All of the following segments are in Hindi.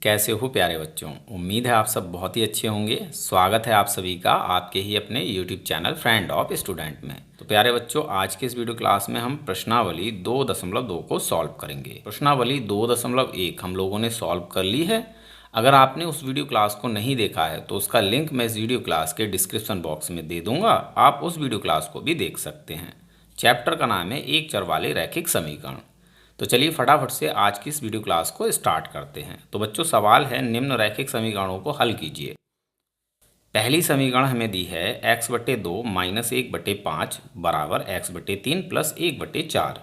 कैसे हो प्यारे बच्चों। उम्मीद है आप सब बहुत ही अच्छे होंगे। स्वागत है आप सभी का आपके ही अपने YouTube channel friend of student में। तो प्यारे बच्चों, आज के इस वीडियो क्लास में हम प्रश्नावली 2.2 को सॉल्व करेंगे। प्रश्नावली 2.1 हम लोगों ने सॉल्व कर ली है। अगर आपने उस वीडियो क्लास को नहीं देखा है तो उसका लिंक मैं इस वीडियो क्लास के डिस्क्रिप्शन बॉक्स में दे दूंगा, आप उस वीडियो क्लास को भी देख सकते हैं। चैप्टर का नाम है एक चर वाले रैखिक समीकरण। तो चलिए फटाफट से आज की इस वीडियो क्लास को स्टार्ट करते हैं। तो बच्चों, सवाल है निम्न रैखिक समीकरणों को हल कीजिए। पहली समीकरण हमें दी है x/2 - 1/5 बराबर x/3 + 1/4।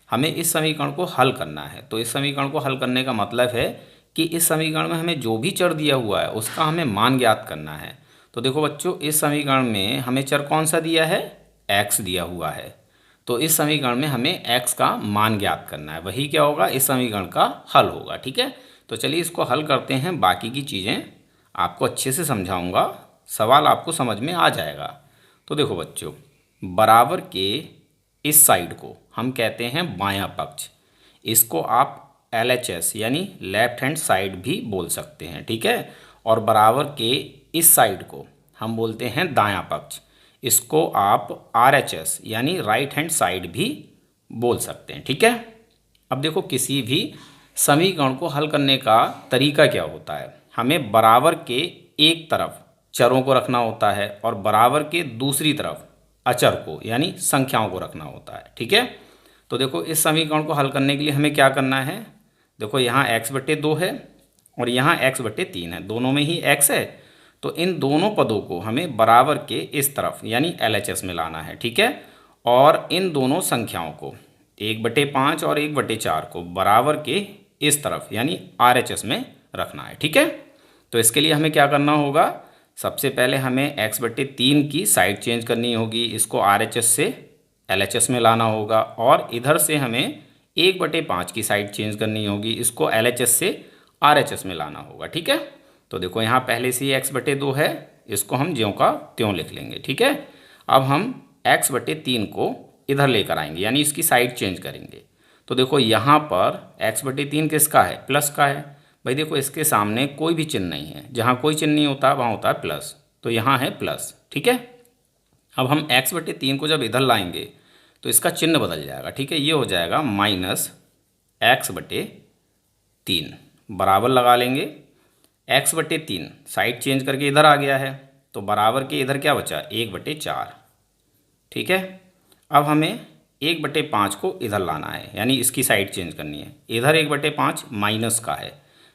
हमें इस समीकरण को हल करना है। तो इस समीकरण को हल करने का मतलब है कि इस समीकरण में हमें जो भी चर दिया हुआ है उसका हमें मान ज्ञात करना है। तो देखो बच्चों, इस समीकरण में हमें चर कौन सा दिया है, x दिया हुआ है। तो इस समीकरण में हमें x का मान ज्ञात करना है, वही क्या होगा, इस समीकरण का हल होगा। ठीक है, तो चलिए इसको हल करते हैं। बाकी की चीज़ें आपको अच्छे से समझाऊंगा, सवाल आपको समझ में आ जाएगा। तो देखो बच्चों, बराबर के इस साइड को हम कहते हैं बायां पक्ष। इसको आप LHS यानी लेफ्ट हैंड साइड भी बोल सकते हैं। ठीक है, और बराबर के इस साइड को हम बोलते हैं दायां पक्ष। इसको आप RHS यानी राइट हैंड साइड भी बोल सकते हैं। ठीक है, अब देखो किसी भी समीकरण को हल करने का तरीका क्या होता है, हमें बराबर के एक तरफ चरों को रखना होता है और बराबर के दूसरी तरफ अचर को यानी संख्याओं को रखना होता है। ठीक है, तो देखो इस समीकरण को हल करने के लिए हमें क्या करना है। देखो यहाँ x/2 है और यहाँ x/3 है, दोनों में ही x है। तो इन दोनों पदों को हमें बराबर के इस तरफ यानी LHS में लाना है। ठीक है, और इन दोनों संख्याओं को 1/5 और 1/4 को बराबर के इस तरफ यानी RHS में रखना है। ठीक है, तो इसके लिए हमें क्या करना होगा, सबसे पहले हमें x/3 की साइड चेंज करनी होगी, इसको RHS से LHS में लाना होगा। और इधर से हमें 1/5 की साइड चेंज करनी होगी, इसको LHS से RHS में लाना होगा। ठीक है, तो देखो यहाँ पहले से ही x/2 है, इसको हम ज्यों का त्यों लिख लेंगे। ठीक है, अब हम x/3 को इधर लेकर आएंगे यानी इसकी साइड चेंज करेंगे। तो देखो यहाँ पर x/3 किसका है, प्लस का है। भाई देखो इसके सामने कोई भी चिन्ह नहीं है, जहाँ कोई चिन्ह नहीं होता वहाँ होता है प्लस, तो यहाँ है प्लस। ठीक है, अब हम x/3 को जब इधर लाएंगे तो इसका चिन्ह बदल जाएगा। ठीक है, ये हो जाएगा -x/3 बराबर लगा लेंगे। x/3 साइड चेंज करके इधर आ गया है, तो बराबर के इधर क्या बचा, 1/4। ठीक है, अब हमें 1/5 को इधर लाना है यानी इसकी साइड चेंज करनी है। इधर 1/5 माइनस का है,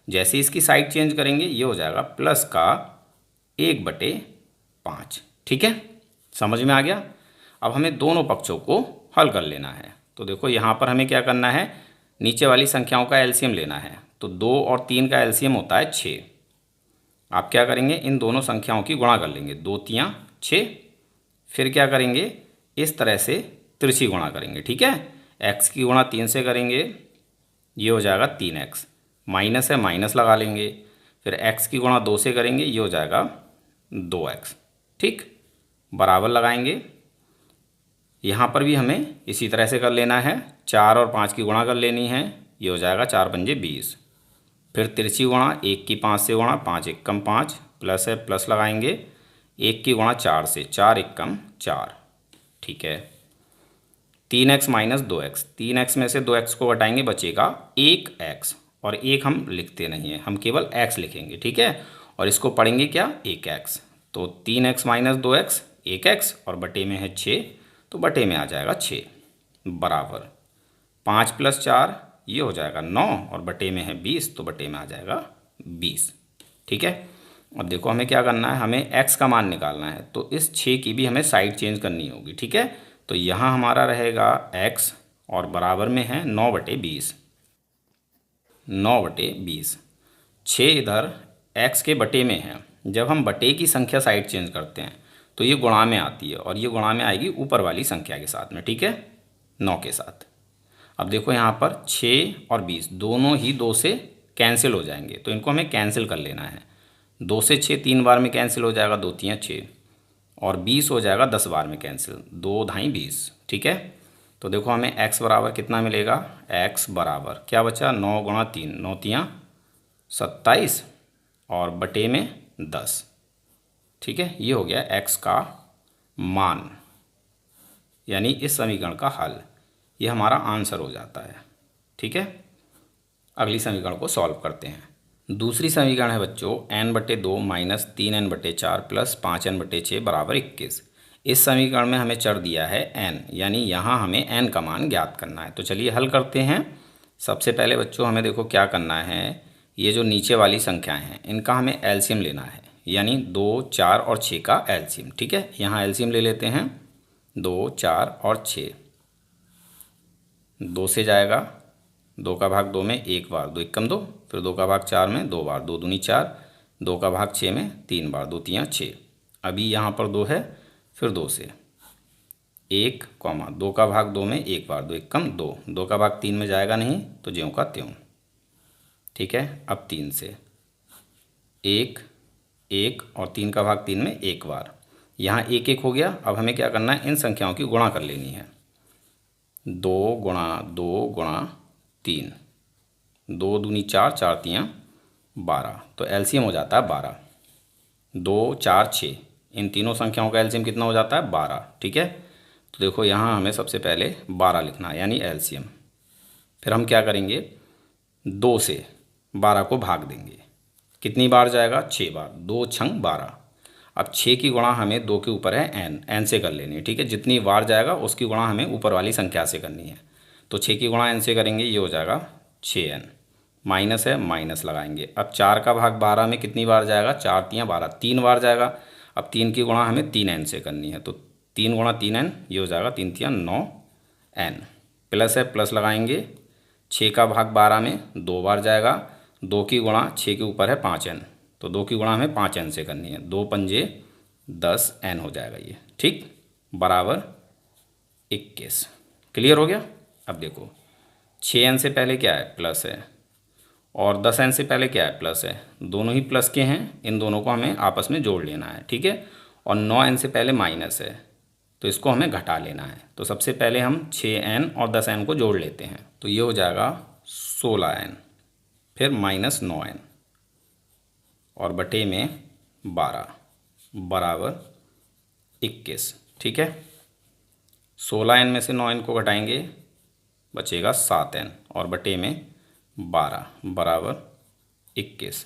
जैसे इसकी साइड चेंज करेंगे ये हो जाएगा प्लस का 1/5। ठीक है, समझ में आ गया। अब हमें दोनों पक्षों को हल कर लेना है। तो देखो यहाँ पर हमें क्या करना है, नीचे वाली संख्याओं का एलसीएम लेना है। तो 2 और 3 का एलसीएम होता है 6। आप क्या करेंगे, इन दोनों संख्याओं की गुणा कर लेंगे, 2 3 6। फिर क्या करेंगे, इस तरह से तिरछी गुणा करेंगे। ठीक है, x की गुणा 3 से करेंगे, ये हो जाएगा 3x, माइनस है माइनस लगा लेंगे। फिर x की गुणा 2 से करेंगे, ये हो जाएगा 2x। ठीक, बराबर लगाएंगे। यहाँ पर भी हमें इसी तरह से कर लेना है, 4 और 5 की गुणा कर लेनी है, ये हो जाएगा 4 पंजे 20। फिर तिरछी गुणा 1 की 5 से गुणा, 5 एकम 5, प्लस है प्लस लगाएंगे। 1 की गुणा 4 से, 4 एकम 4। ठीक है, 3x - 2x, 3x में से 2x को घटाएंगे, बचेगा 1x। और 1 हम लिखते नहीं हैं, हम केवल x लिखेंगे। ठीक है, और इसको पढ़ेंगे क्या, 1x। तो 3x - 2x 1x और बटे में है 6, तो बटे में आ जाएगा 6 बराबर 5 + 4, ये हो जाएगा 9 और बटे में है 20, तो बटे में आ जाएगा 20। ठीक है, अब देखो हमें क्या करना है, हमें x का मान निकालना है। तो इस 6 की भी हमें साइड चेंज करनी होगी। ठीक है, तो यहाँ हमारा रहेगा x और बराबर में है 9/20। 9/20, 6 इधर x के बटे में है। जब हम बटे की संख्या साइड चेंज करते हैं तो ये गुणा में आती है और ये गुणा में आएगी ऊपर वाली संख्या के साथ में। ठीक है, 9 के साथ। अब देखो यहाँ पर 6 और 20 दोनों ही 2 से कैंसिल हो जाएंगे, तो इनको हमें कैंसिल कर लेना है। 2 से 6 3 बार में कैंसिल हो जाएगा, 2 3 6, और 20 हो जाएगा 10 बार में कैंसिल, 2 ढाई 20। ठीक है, तो देखो हमें x बराबर कितना मिलेगा, x बराबर क्या बचा, 9 × 3, 9 3 27 और बटे में 10। ठीक है, ये हो गया x का मान, यानी इस समीकरण का हल। ये हमारा आंसर हो जाता है। ठीक है, अगली समीकरण को सॉल्व करते हैं। दूसरी समीकरण है बच्चों n/2 minus 3n/4 plus 5n/6 बराबर 21। इस समीकरण में हमें चर दिया है n, यानी यहाँ हमें n का मान ज्ञात करना है। तो चलिए हल करते हैं। सबसे पहले बच्चों हमें देखो क्या करना है, ये जो नीचे वाली संख्याएं हैं इनका हमें एलसीएम लेना है, यानी 2, 4 और 6 का एलसीएम। ठीक है, यहाँ एलसीएम ले लेते हैं। 2, 4 और 6, 2 से जाएगा, 2 का भाग 2 में एक बार, 2 एकम 2, फिर 2 का भाग 4 में 2 बार, 2 दूनी 4, 2 का भाग 6 में 3 बार, 2 तियाँ 6। अभी यहाँ पर 2 है, फिर 2 से 1, 2 का भाग 2 में एक बार, 2 एकम 2, 2 का भाग 3 में जाएगा नहीं तो ज्यों का त्यों। ठीक है, अब 3 से 1, 1 और 3 का भाग 3 में एक बार, यहाँ 1, 1 हो गया। अब हमें क्या करना है, इन संख्याओं की गुणा कर लेनी है। 2 गुणा 2 गुणा 3, 2 दूनी 4, 4 तियाँ 12, तो एलसीएम हो जाता है 12। 2, 4, 6, इन तीनों संख्याओं का एलसीएम कितना हो जाता है, 12। ठीक है, तो देखो यहाँ हमें सबसे पहले 12 लिखना है, यानी एलसीएम। फिर हम क्या करेंगे, 2 से 12 को भाग देंगे। कितनी बार जाएगा, 6 बार, 2 छंग 12। अब 6 की गुणा हमें 2 के ऊपर है n से कर लेनी है। ठीक है, जितनी बार जाएगा उसकी गुणा हमें ऊपर वाली संख्या से करनी है। तो 6 की गुणा n से करेंगे, ये हो जाएगा 6n, माइनस है माइनस लगाएंगे। अब 4 का भाग 12 में कितनी बार जाएगा, 4 तियाँ 12, 3 बार जाएगा। अब 3 की गुणा हमें 3n से करनी है, तो 3 गुणा 3n, ये हो जाएगा 3 तियाँ 9n, प्लस है प्लस लगाएंगे। 6 का भाग 12 में 2 बार जाएगा, 2 की गुणा 6 के ऊपर है 5n, तो 2 की गुणा हमें 5n से करनी है, 2 पंजे 10n हो जाएगा ये। ठीक, बराबर 21। क्लियर हो गया। अब देखो 6n से पहले क्या है, प्लस है, और 10n से पहले क्या है, प्लस है। दोनों ही प्लस के हैं, इन दोनों को हमें आपस में जोड़ लेना है। ठीक है, और 9n से पहले माइनस है, तो इसको हमें घटा लेना है। तो सबसे पहले हम 6n और 10n को जोड़ लेते हैं, तो ये हो जाएगा 16n, फिर माइनस 9n और बटे में 12 बराबर 21। ठीक है, 16n में से 9n को घटाएंगे, बचेगा 7n और बटे में 12 बराबर 21।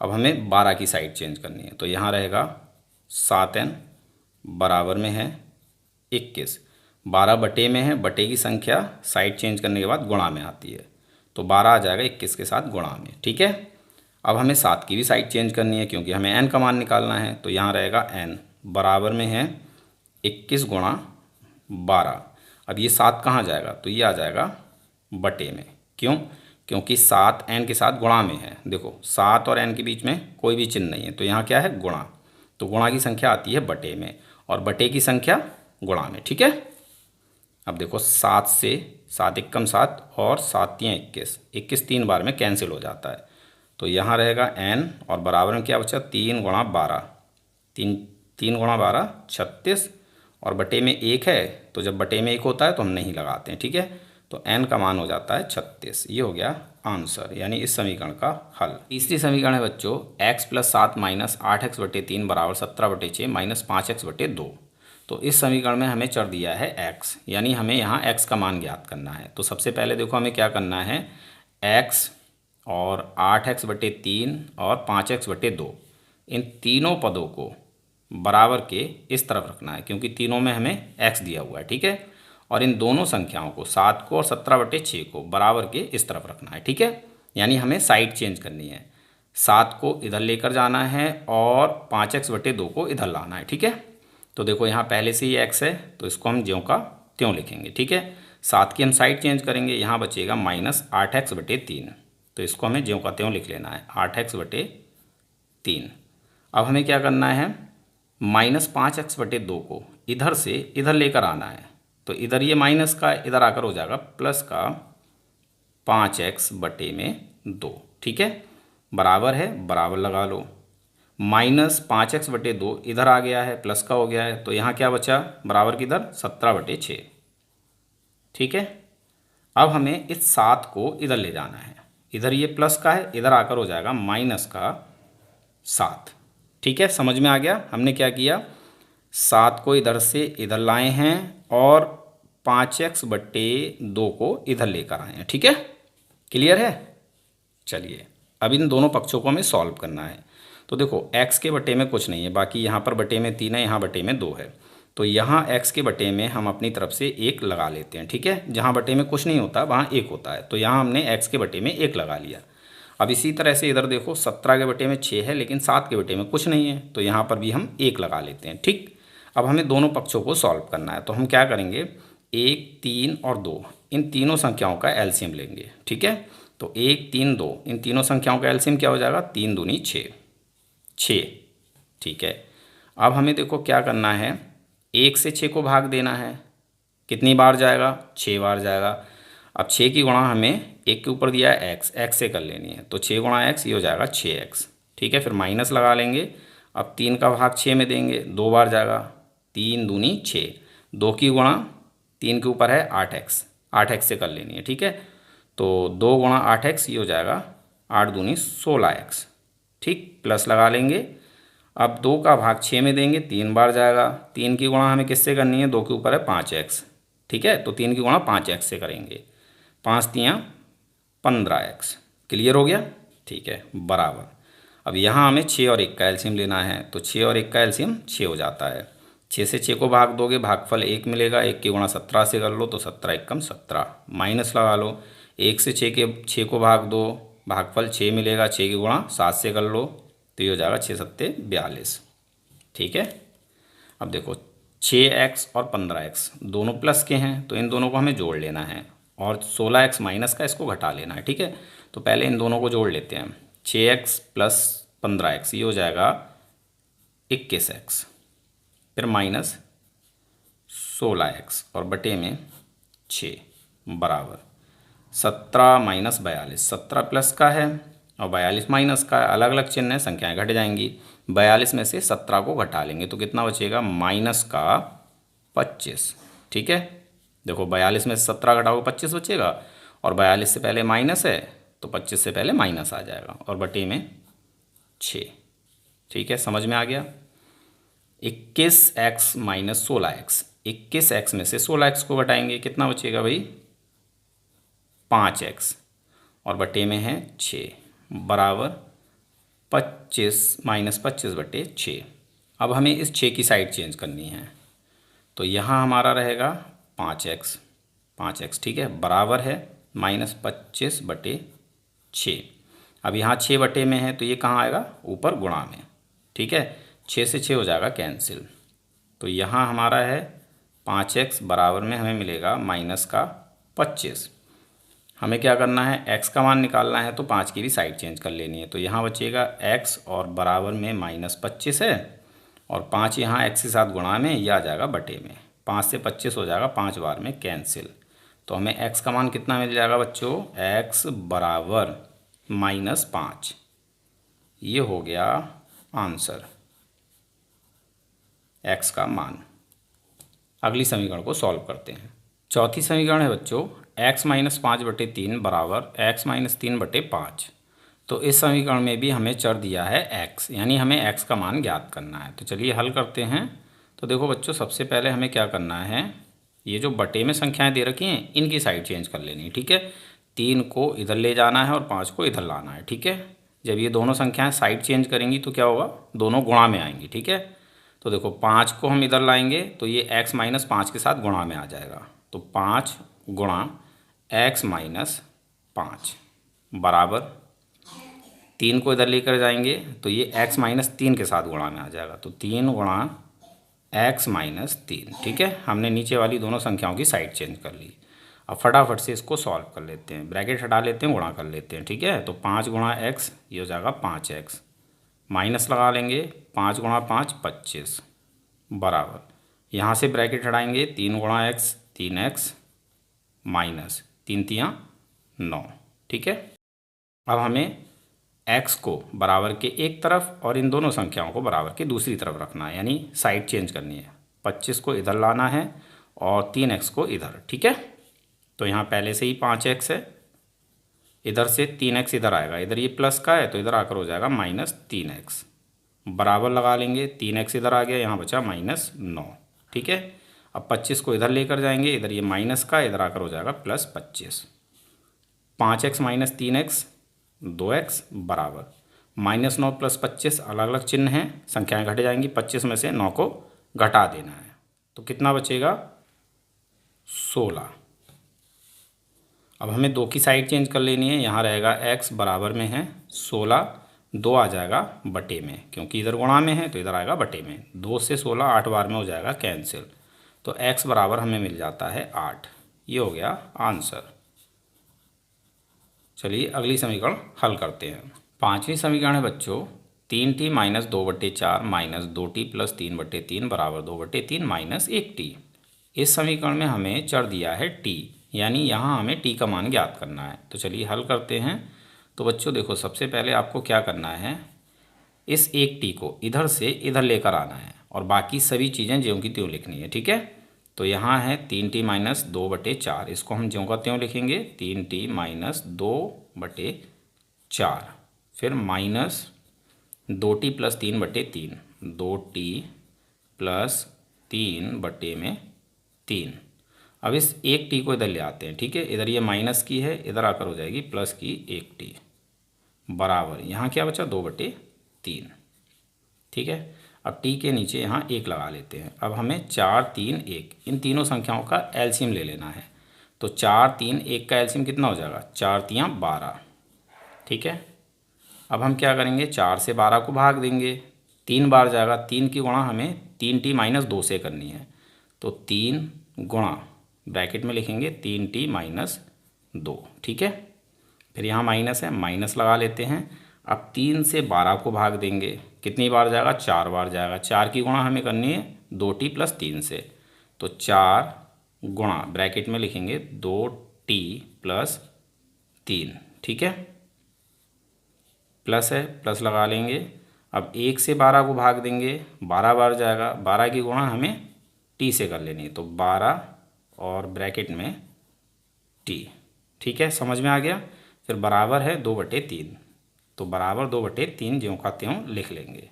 अब हमें 12 की साइड चेंज करनी है, तो यहाँ रहेगा 7n बराबर में है 21। 12 बटे में है, बटे की संख्या साइड चेंज करने के बाद गुणा में आती है, तो 12 आ जाएगा 21 के साथ गुणा में। ठीक है, अब हमें 7 की भी साइड चेंज करनी है, क्योंकि हमें n का मान निकालना है। तो यहाँ रहेगा n बराबर में है 21 गुणा 12। अब ये 7 कहाँ जाएगा, तो ये आ जाएगा बटे में। क्यों, क्योंकि 7 n के साथ गुणा में है। देखो 7 और n के बीच में कोई भी चिन्ह नहीं है, तो यहाँ क्या है, गुणा, तो गुणा की संख्या आती है बटे में, और बटे की संख्या गुणा में। ठीक है, अब देखो 7 से 7 एकम 7 और 7 तियाँ 21, 21 3 बार में कैंसिल हो जाता है, तो यहाँ रहेगा n और बराबर में क्या बचा, 3 गुणा 12, 3 गुणा 12 36, और बटे में 1 है, तो जब बटे में 1 होता है तो हम नहीं लगाते हैं। ठीक है, तो n का मान हो जाता है 36। ये हो गया आंसर, यानी इस समीकरण का हल। तीसरी समीकरण है बच्चों x + 7 माइनस 8x/3 बराबर 17/6 माइनस 5x/2। तो इस समीकरण में हमें चर दिया है x, यानी हमें यहाँ x का मान ज्ञात करना है। तो सबसे पहले देखो हमें क्या करना है, x और 8x/3 और 5x/2 इन तीनों पदों को बराबर के इस तरफ रखना है, क्योंकि तीनों में हमें x दिया हुआ है। ठीक है, और इन दोनों संख्याओं को 7 को और 17/6 को बराबर के इस तरफ रखना है। ठीक है, यानी हमें साइड चेंज करनी है, 7 को इधर लेकर जाना है और 5x/2 को इधर लाना है। ठीक है, तो देखो यहाँ पहले से ही x है, तो इसको हम ज्यों का त्यों लिखेंगे। ठीक है, 7 की हम साइड चेंज करेंगे, यहाँ बचेगा माइनस 8x/3, तो इसको हमें ज्यों का त्यों लिख लेना है, 8x/3। अब हमें क्या करना है, माइनस 5x/2 को इधर से इधर लेकर आना है, तो इधर ये माइनस का इधर आकर हो जाएगा प्लस का 5x/2। ठीक है, बराबर है, बराबर लगा लो, माइनस 5x/2 इधर आ गया है, प्लस का हो गया है, तो यहाँ क्या बचा, बराबर किधर, 17/6। ठीक है, अब हमें इस 7 को इधर ले जाना है, इधर ये प्लस का है, इधर आकर हो जाएगा माइनस का 7। ठीक है, समझ में आ गया। हमने क्या किया, 7 को इधर से इधर लाए हैं और 5x/2 को इधर लेकर आए हैं। ठीक है, क्लियर है। चलिए अब इन दोनों पक्षों को हमें सॉल्व करना है। तो देखो x के बटे में कुछ नहीं है, बाकी यहाँ पर बटे में 3 है, यहाँ बटे में 2 है। तो यहाँ x के बटे में हम अपनी तरफ से 1 लगा लेते हैं। ठीक है, जहाँ बटे में कुछ नहीं होता वहाँ 1 होता है, तो यहाँ हमने x के बटे में 1 लगा लिया। अब इसी तरह से इधर देखो 17 के बटे में 6 है, लेकिन 7 के बटे में कुछ नहीं है, तो यहाँ पर भी हम 1 लगा लेते हैं। ठीक, अब हमें दोनों पक्षों को सॉल्व करना है, तो हम क्या करेंगे, 1, 3 और 2 इन तीनों संख्याओं का एलसीएम लेंगे। ठीक है, तो 1, 3, 2 इन तीनों संख्याओं का एलसीएम क्या हो जाएगा, 3 दूनी 6, 6। ठीक है, अब हमें देखो क्या करना है, 1 से 6 को भाग देना है। कितनी बार जाएगा, 6 बार जाएगा। अब 6 की गुणा हमें 1 के ऊपर दिया है x से कर लेनी है, तो 6 गुणा x ये हो जाएगा 6x। ठीक है, फिर माइनस लगा लेंगे। अब 3 का भाग 6 में देंगे, 2 बार जाएगा, 3 दूनी 6। 2 की गुणा 3 के ऊपर है 8x, 8x से कर लेनी है। ठीक है, तो 2 गुणा 8x ये हो जाएगा 8 दूनी 16x। ठीक, प्लस लगा लेंगे। अब 2 का भाग 6 में देंगे, 3 बार जाएगा। 3 की गुणा हमें किससे करनी है, 2 के ऊपर है 5x। ठीक है, तो 3 की गुणा 5x से करेंगे, 5 तियाँ 15x। क्लियर हो गया। ठीक है, बराबर। अब यहाँ हमें 6 और 1 का एलसीएम लेना है, तो 6 और 1 का एलसीएम 6 हो जाता है। 6 से 6 को भाग दोगे, भागफल 1 मिलेगा, 1 की गुणा 17 से कर लो, तो 17 एकम 17, माइनस लगा लो। 1 से 6 को भाग दो, भागफल 6 मिलेगा, 6 की गुणा 7 से कर लो, तो ये हो जाएगा 6 सत्ते 42। ठीक है, अब देखो 6x और 15x दोनों प्लस के हैं, तो इन दोनों को हमें जोड़ लेना है, और 16x माइनस का इसको घटा लेना है। ठीक है, तो पहले इन दोनों को जोड़ लेते हैं। 6x प्लस 15x ये हो जाएगा 21x, फिर माइनस 16x और बटे में 6 बराबर 17 माइनस 42। 17 प्लस का है और 42 माइनस का है, अलग अलग चिन्ह है, संख्याएं घट जाएंगी। 42 में से 17 को घटा लेंगे तो कितना बचेगा, माइनस का 25। ठीक है, देखो 42 में से 17 घटाओगे 25 बचेगा, और 42 से पहले माइनस है तो 25 से पहले माइनस आ जाएगा, और बटे में 6। ठीक है, समझ में आ गया। 21x माइनस 16x, 21x में से 16x को घटाएंगे, कितना बचेगा भाई, 5x, और बटे में है 6 बराबर 25 माइनस 25 बटे 6। अब हमें इस 6 की साइड चेंज करनी है, तो यहाँ हमारा रहेगा 5x, 5x। ठीक है, बराबर है माइनस 25 बटे 6। अब यहाँ 6 बटे में है तो ये कहाँ आएगा, ऊपर गुणा में। ठीक है, 6 से 6 हो जाएगा कैंसिल, तो यहाँ हमारा है 5x बराबर में हमें मिलेगा माइनस का 25। हमें क्या करना है, x का मान निकालना है, तो 5 की भी साइड चेंज कर लेनी है, तो यहाँ बचेगा x और बराबर में माइनस 25 है, और 5 यहाँ x के साथ गुणा में, यह आ जाएगा बटे में। 5 से 25 हो जाएगा 5 बार में कैंसिल, तो हमें x का मान कितना मिल जाएगा बच्चों, x बराबर -5। ये हो गया आंसर, x का मान। अगली समीकरण को सॉल्व करते हैं। चौथी समीकरण है बच्चों, x माइनस 5 बटे 3 बराबर x माइनस 3 बटे 5। तो इस समीकरण में भी हमें चर दिया है x, यानी हमें x का मान ज्ञात करना है। तो चलिए हल करते हैं। तो देखो बच्चों, सबसे पहले हमें क्या करना है, ये जो बटे में संख्याएं दे रखी हैं इनकी साइड चेंज कर लेनी है। ठीक है, 3 को इधर ले जाना है और 5 को इधर लाना है। ठीक है, जब ये दोनों संख्याएं साइड चेंज करेंगी तो क्या होगा, दोनों गुणा में आएंगी। ठीक है, तो देखो 5 को हम इधर लाएंगे तो ये x माइनस 5 के साथ गुणा में आ जाएगा, तो 5 गुणा x माइनस 5 बराबर 3 को इधर लेकर जाएंगे तो ये x माइनस 3 के साथ गुणा में आ जाएगा, तो 3 गुणा x माइनस 3। ठीक है, हमने नीचे वाली दोनों संख्याओं की साइड चेंज कर ली। अब फटाफट से इसको सॉल्व कर लेते हैं, ब्रैकेट हटा लेते हैं, गुणा कर लेते हैं। ठीक है, तो 5 गुणा x ये हो जाएगा 5x, माइनस लगा लेंगे, 5 गुणा 5 25 बराबर, यहाँ से ब्रैकेट हटाएंगे, 3 गुणा x 3x माइनस 3 तियाँ 9। ठीक है, अब हमें x को बराबर के एक तरफ और इन दोनों संख्याओं को बराबर के दूसरी तरफ रखना है, यानी साइड चेंज करनी है। 25 को इधर लाना है और 3x को इधर। ठीक है, तो यहाँ पहले से ही 5x है, इधर से 3x इधर आएगा, इधर ये प्लस का है तो इधर आकर हो जाएगा -3x। बराबर लगा लेंगे, 3x इधर आ गया, यहाँ बचा -9। ठीक है, अब 25 को इधर लेकर जाएंगे, इधर ये माइनस का, इधर आकर हो जाएगा +25। 5x - 3x 2x बराबर -9 + 25 अलग अलग चिन्ह हैं, संख्याएं घट जाएंगी। 25 में से 9 को घटा देना है तो कितना बचेगा 16। अब हमें 2 की साइड चेंज कर लेनी है, यहाँ रहेगा x बराबर में है 16, 2 आ जाएगा बटे में, क्योंकि इधर गुणा में है तो इधर आएगा बटे में। 2 से 16 8 बार में हो जाएगा कैंसिल, तो x बराबर हमें मिल जाता है 8। ये हो गया आंसर। चलिए अगली समीकरण हल करते हैं। 5वीं समीकरण है बच्चों 3t - 2/4 - 2t + 3/3 बराबर 2/3 - 1t। इस समीकरण में हमें चर दिया है t, यानी यहाँ हमें t का मान ज्ञात करना है। तो चलिए हल करते हैं। तो बच्चों देखो, सबसे पहले आपको क्या करना है, इस एक t को इधर से इधर लेकर आना है और बाकी सभी चीज़ें ज्यों की त्यों लिखनी है। ठीक है, तो यहाँ है 3t - 2/4, इसको हम ज्यों का त्यों लिखेंगे 3t - 2/4, फिर -2t + 3/3, 2t + 3/3। अब इस एक टी को इधर ले आते हैं। ठीक है, इधर ये माइनस की है, इधर आकर हो जाएगी प्लस की 1t बराबर, यहाँ क्या बचा 2/3। ठीक है, अब टी के नीचे यहाँ 1 लगा लेते हैं। अब हमें 4 3 1 इन तीनों संख्याओं का एलसीएम ले लेना है। तो 4 3 1 का एलसीएम कितना हो जाएगा, 4 3 12। ठीक है, अब हम क्या करेंगे, 4 से 12 को भाग देंगे, 3 बार जाएगा, 3 की गुणा हमें 3t - 2 से करनी है। तो 3 गुणा ब्रैकेट में लिखेंगे 3t - 2। ठीक है, फिर यहाँ माइनस है, माइनस लगा लेते हैं। अब 3 से 12 को भाग देंगे, कितनी बार जाएगा, 4 बार जाएगा। 4 की गुणा हमें करनी है 2t + 3 से, तो 4 गुणा ब्रैकेट में लिखेंगे 2t + 3। ठीक है, प्लस है, प्लस लगा लेंगे। अब 1 से 12 को भाग देंगे, 12 बार जाएगा। 12 की गुणा हमें t से कर लेनी है, तो 12 और ब्रैकेट में t। ठीक है, समझ में आ गया। फिर बराबर है 2/3, तो बराबर 2/3 ज्यों का त्यों लिख लेंगे।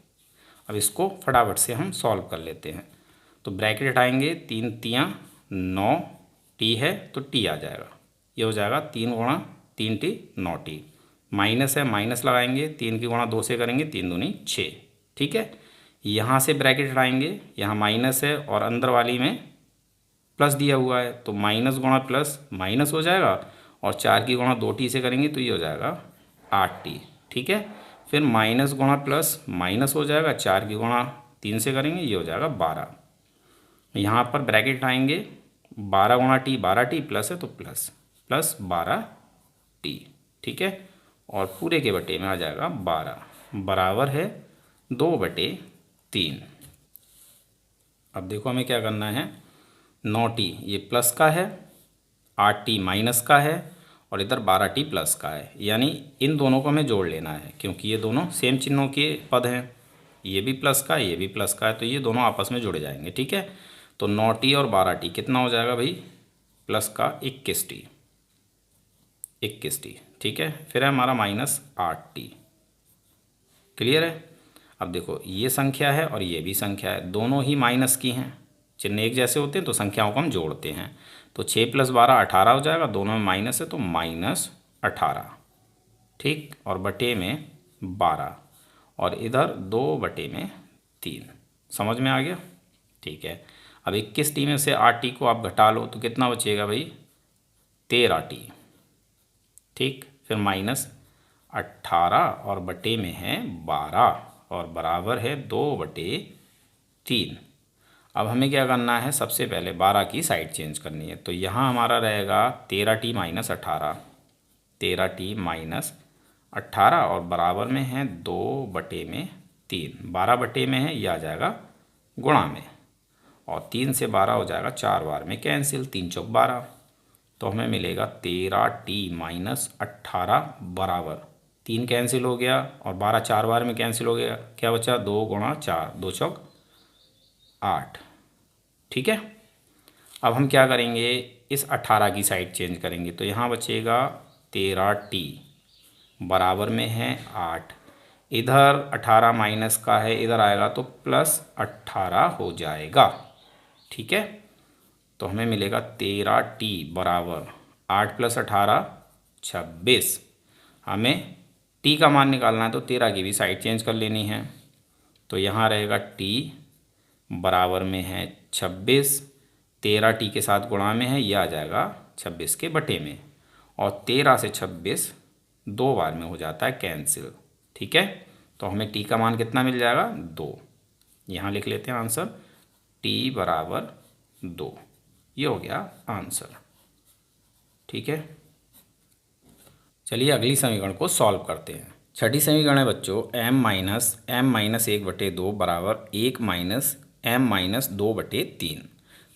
अब इसको फटाफट से हम सॉल्व कर लेते हैं। तो ब्रैकेट हटाएंगे, 3 तियाँ 9, t है तो t आ जाएगा, ये हो जाएगा 3 गुणा 3t 9t। माइनस है, माइनस लगाएंगे, 3 की गुणा 2 से करेंगे, 3 दूनी 6। ठीक है, यहाँ से ब्रैकेट हटाएंगे, यहाँ माइनस है और अंदर वाली में प्लस दिया हुआ है, तो माइनस गुणा प्लस माइनस हो जाएगा, और 4 की गुणा 2t से करेंगे तो ये हो जाएगा 8t। ठीक है, फिर माइनस गुणा प्लस माइनस हो जाएगा, 4 की गुणा 3 से करेंगे, ये हो जाएगा 12। यहाँ पर ब्रैकेट आएंगे, 12 गुणा t 12t, प्लस है तो प्लस प्लस 12t। ठीक है, और पूरे के बटे में आ जाएगा 12 बराबर है 2/3। अब देखो हमें क्या करना है, 9t ये प्लस का है, 8t माइनस का है, और इधर 12t प्लस का है, यानी इन दोनों को हमें जोड़ लेना है, क्योंकि ये दोनों सेम चिन्हों के पद हैं। ये भी प्लस का है, ये भी प्लस का है, तो ये दोनों आपस में जुड़ जाएंगे। ठीक है, तो 9t और 12t कितना हो जाएगा भाई, प्लस का 21t। ठीक है, फिर है हमारा -8t। क्लियर है। अब देखो ये संख्या है और ये भी संख्या है, दोनों ही माइनस की हैं, चिन्ह एक जैसे होते हैं तो संख्याओं को हम जोड़ते हैं। तो 6 + 12 18 हो जाएगा, दोनों में माइनस है तो -18। ठीक, और बटे में 12, और इधर 2/3। समझ में आ गया। ठीक है, अब 21t में से 8t को आप घटा लो तो कितना बचेगा भाई, 13t। ठीक, फिर -18 और बटे में है 12, और बराबर है 2/3। अब हमें क्या करना है, सबसे पहले 12 की साइड चेंज करनी है। तो यहाँ हमारा रहेगा 13t - 18, 13t - 18, और बराबर में है 2/3। 12 बटे में है, यह आ जाएगा गुणा में, और 3 से 12 हो जाएगा 4 बार में कैंसिल, 3 चौक 12, तो हमें मिलेगा 13t - 18 बराबर 3 कैंसिल हो गया, और 12 4 बार में कैंसिल हो गया, क्या बचा 2 गुणा 4, 2 चौक 8। ठीक है, अब हम क्या करेंगे, इस 18 की साइड चेंज करेंगे, तो यहाँ बचेगा 13t बराबर में है 8। इधर 18 माइनस का है, इधर आएगा तो प्लस 18 हो जाएगा। ठीक है, तो हमें मिलेगा 13t बराबर 8 + 18 26। हमें t का मान निकालना है तो 13 की भी साइड चेंज कर लेनी है। तो यहाँ रहेगा t बराबर में है 26, 13 t के साथ गुणा में है, यह आ जाएगा 26 के बटे में, और 13 से 26 दो बार में हो जाता है कैंसिल। ठीक है, तो हमें t का मान कितना मिल जाएगा 2। यहाँ लिख लेते हैं आंसर, t बराबर 2। ये हो गया आंसर। ठीक है, चलिए अगली समीकरण को सॉल्व करते हैं। छठी समीकरण है बच्चों m-1/2 बराबर 1 - m-2/3।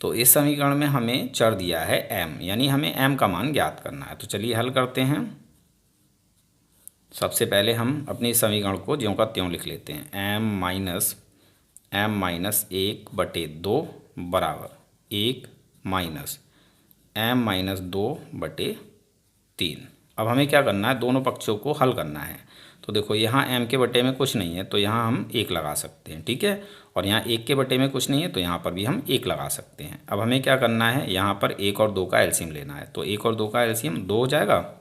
तो इस समीकरण में हमें चर दिया है m, यानी हमें m का मान ज्ञात करना है। तो चलिए हल करते हैं। सबसे पहले हम अपनी समीकरण को ज्यों का त्यों लिख लेते हैं। m-1/2 बराबर 1 - m-2/3। अब हमें क्या करना है, दोनों पक्षों को हल करना है। तो देखो यहाँ m के बटे में कुछ नहीं है तो यहाँ हम 1 लगा सकते हैं। ठीक है, और यहाँ 1 के बटे में कुछ नहीं है तो यहाँ पर भी हम 1 लगा सकते हैं। अब हमें क्या करना है, यहाँ पर 1 और 2 का एलसीएम लेना है। तो 1 और 2 का एलसीएम 2 हो जाएगा।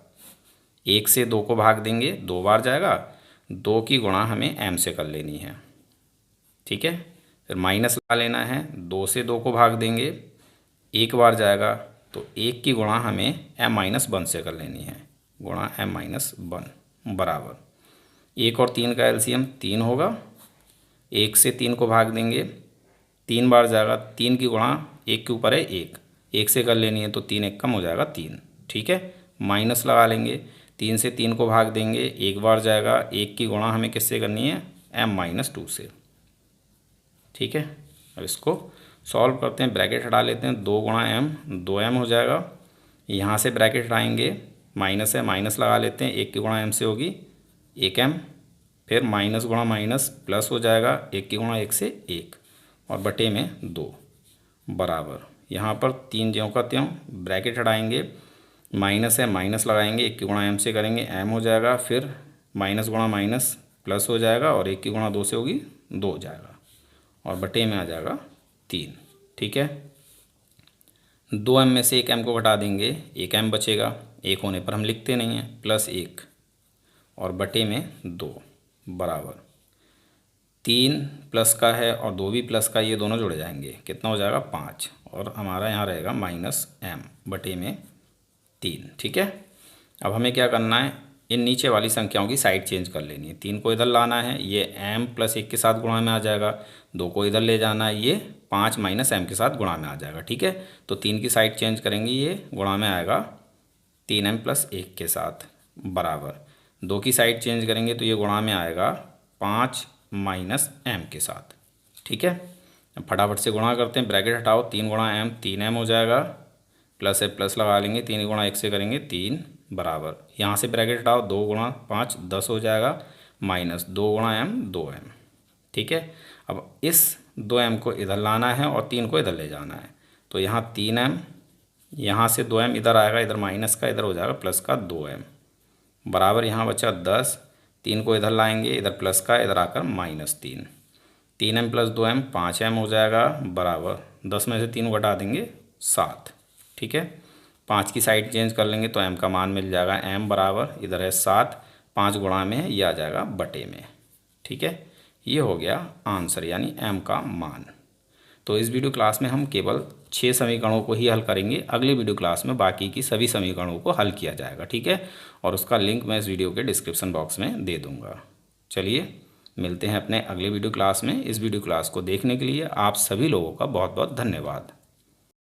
1 से 2 को भाग देंगे, 2 बार जाएगा। 2 की गुणा हमें m से कर लेनी है। ठीक है, फिर माइनस लगा लेना है। 2 से 2 को भाग देंगे, 1 बार जाएगा। तो 1 की गुणा हमें m-1 से कर लेनी है, गुणा m-1 बराबर 1 और 3 का एलसीएम 3 होगा। 1 से 3 को भाग देंगे, 3 बार जाएगा। 3 की गुणा 1 के ऊपर है 1, 1 से कर लेनी है तो 3 1 कम हो जाएगा 3। ठीक है, माइनस लगा लेंगे। 3 से 3 को भाग देंगे, 1 बार जाएगा। 1 की गुणा हमें किससे करनी है, m-2 से। ठीक है, अब इसको सॉल्व करते हैं। ब्रैकेट हटा लेते हैं, 2 × m 2m हो जाएगा। यहाँ से ब्रैकेट हटाएंगे, माइनस है, माइनस लगा लेते हैं। 1 की गुणा m से होगी 1m, फिर माइनस गुणा माइनस प्लस हो जाएगा। 1 की गुणा 1 से 1, और बटे में 2 बराबर यहाँ पर 3 ज्यों का त्यों। ब्रैकेट हटाएंगे, माइनस है, माइनस लगाएंगे। 1 की गुणा m से करेंगे, m हो जाएगा। फिर माइनस गुणा माइनस प्लस हो जाएगा, और 1 की गुणा 2 से होगी 2 हो जाएगा, और बटे में आ जाएगा 3। ठीक है, 2m में से 1m को घटा देंगे, 1m बचेगा। 1 होने पर हम लिखते नहीं हैं, +1 और बटे में 2 बराबर 3 प्लस का है और 2 भी प्लस का, ये दोनों जुड़ जाएंगे। कितना हो जाएगा 5, और हमारा यहाँ रहेगा -m बटे में 3। ठीक है, अब हमें क्या करना है, इन नीचे वाली संख्याओं की साइड चेंज कर लेनी है। 3 को इधर लाना है, ये m + 1 के साथ गुणा में आ जाएगा। 2 को इधर ले जाना है, ये 5 - m के साथ गुणा में आ जाएगा। ठीक है, तो 3 की साइड चेंज करेंगे, ये गुणा में आएगा 3m + 1 के साथ बराबर। 2 की साइड चेंज करेंगे तो ये गुणा में आएगा 5 - m के साथ। ठीक है, अब फटाफट से गुणा करते हैं। ब्रैकेट हटाओ, 3 × m 3m हो जाएगा। प्लस है, प्लस लगा लेंगे। 3 गुणा 1 से करेंगे 3 बराबर, यहाँ से ब्रैकेट हटाओ, 2 × 5 10 हो जाएगा, माइनस 2 × m 2m। ठीक है, अब इस 2m को इधर लाना है और 3 को इधर ले जाना है। तो यहाँ 3m, यहाँ से 2m इधर आएगा, इधर माइनस का, इधर हो जाएगा प्लस का 2m बराबर। यहाँ बचा 10, 3 को इधर लाएंगे, इधर प्लस का, इधर आकर -3। 3m + 2m 5m हो जाएगा बराबर, 10 में से 3 घटा देंगे 7। ठीक है, 5 की साइड चेंज कर लेंगे तो m का मान मिल जाएगा, m बराबर इधर है 7, 5 गुणा में है, ये आ जाएगा बटे में। ठीक है, ये हो गया आंसर, यानी m का मान। तो इस वीडियो क्लास में हम केवल 6 समीकरणों को ही हल करेंगे। अगली वीडियो क्लास में बाकी की सभी समीकरणों को हल किया जाएगा। ठीक है, और उसका लिंक मैं इस वीडियो के डिस्क्रिप्शन बॉक्स में दे दूँगा। चलिए मिलते हैं अपने अगले वीडियो क्लास में। इस वीडियो क्लास को देखने के लिए आप सभी लोगों का बहुत बहुत धन्यवाद।